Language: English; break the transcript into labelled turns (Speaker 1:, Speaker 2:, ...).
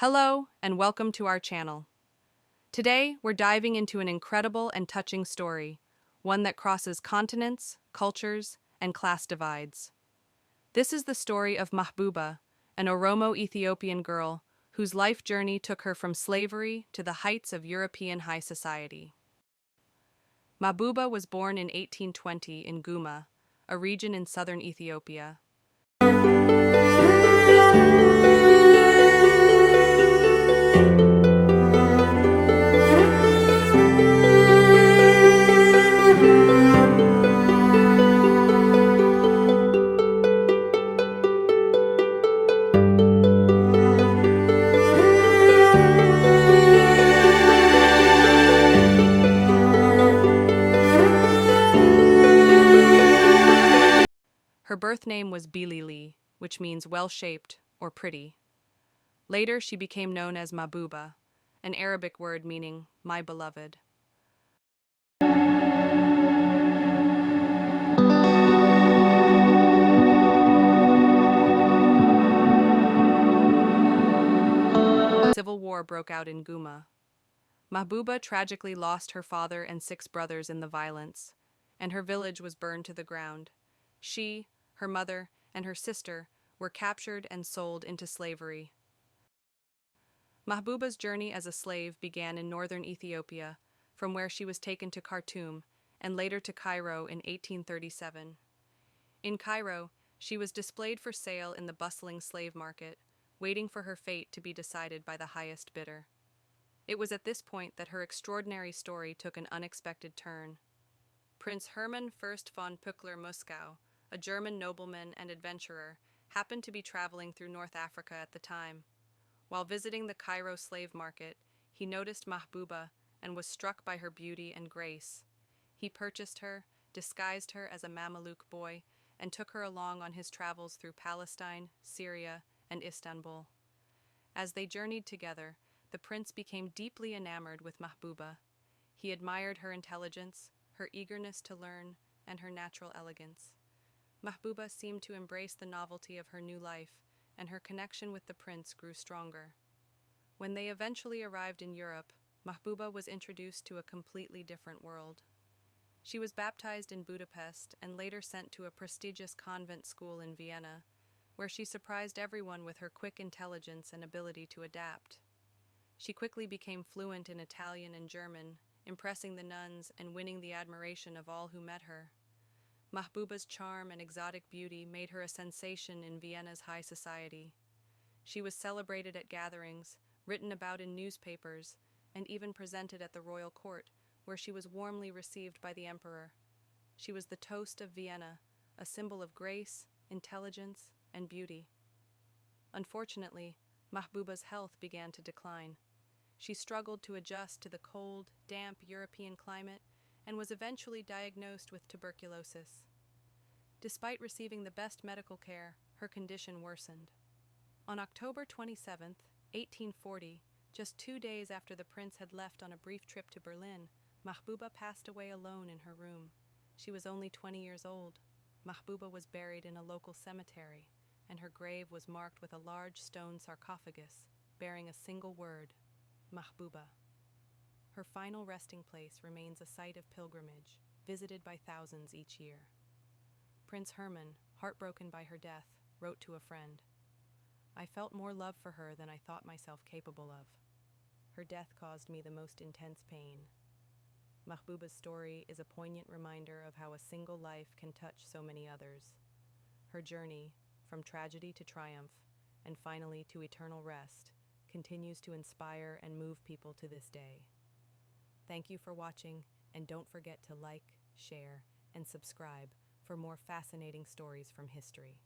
Speaker 1: Hello, and welcome to our channel. Today, we're diving into an incredible and touching story, one that crosses continents, cultures, and class divides. This is the story of Mahbuba, an Oromo Ethiopian girl whose life journey took her from slavery to the heights of European high society. Mahbuba was born in 1820 in Guma, a region in southern Ethiopia. Her birth name was Bilili, which means well-shaped or pretty. Later, she became known as Mahbuba, an Arabic word meaning my beloved. Civil war broke out in Guma. Mahbuba tragically lost her father and 6 brothers in the violence, and her village was burned to the ground. She, her mother, and her sister were captured and sold into slavery. Mahbuba's journey as a slave began in northern Ethiopia, from where she was taken to Khartoum and later to Cairo in 1837. In Cairo, she was displayed for sale in the bustling slave market, waiting for her fate to be decided by the highest bidder. It was at this point that her extraordinary story took an unexpected turn. Prince Hermann Fürst von Pückler-Muskau, a German nobleman and adventurer, happened to be traveling through North Africa at the time. While visiting the Cairo slave market, he noticed Mahbuba and was struck by her beauty and grace. He purchased her, disguised her as a Mameluke boy, and took her along on his travels through Palestine, Syria, and Istanbul. As they journeyed together, the prince became deeply enamored with Mahbuba. He admired her intelligence, her eagerness to learn, and her natural elegance. Mahbuba seemed to embrace the novelty of her new life, and her connection with the prince grew stronger. When they eventually arrived in Europe, Mahbuba was introduced to a completely different world. She was baptized in Budapest and later sent to a prestigious convent school in Vienna, where she surprised everyone with her quick intelligence and ability to adapt. She quickly became fluent in Italian and German, impressing the nuns and winning the admiration of all who met her. Mahbuba's charm and exotic beauty made her a sensation in Vienna's high society. She was celebrated at gatherings, written about in newspapers, and even presented at the royal court, where she was warmly received by the emperor. She was the toast of Vienna, a symbol of grace, intelligence, and beauty. Unfortunately, Mahbuba's health began to decline. She struggled to adjust to the cold, damp European climate and was eventually diagnosed with tuberculosis. Despite receiving the best medical care, her condition worsened. On October 27, 1840, just 2 days after the prince had left on a brief trip to Berlin, Mahbuba passed away alone in her room. She was only 20 years old. Mahbuba was buried in a local cemetery, and her grave was marked with a large stone sarcophagus bearing a single word: Mahbuba. Her final resting place remains a site of pilgrimage, visited by thousands each year. Prince Hermann, heartbroken by her death, wrote to a friend, "I felt more love for her than I thought myself capable of. Her death caused me the most intense pain." Mahbuba's story is a poignant reminder of how a single life can touch so many others. Her journey, from tragedy to triumph, and finally to eternal rest, continues to inspire and move people to this day. Thank you for watching, and don't forget to like, share, and subscribe for more fascinating stories from history.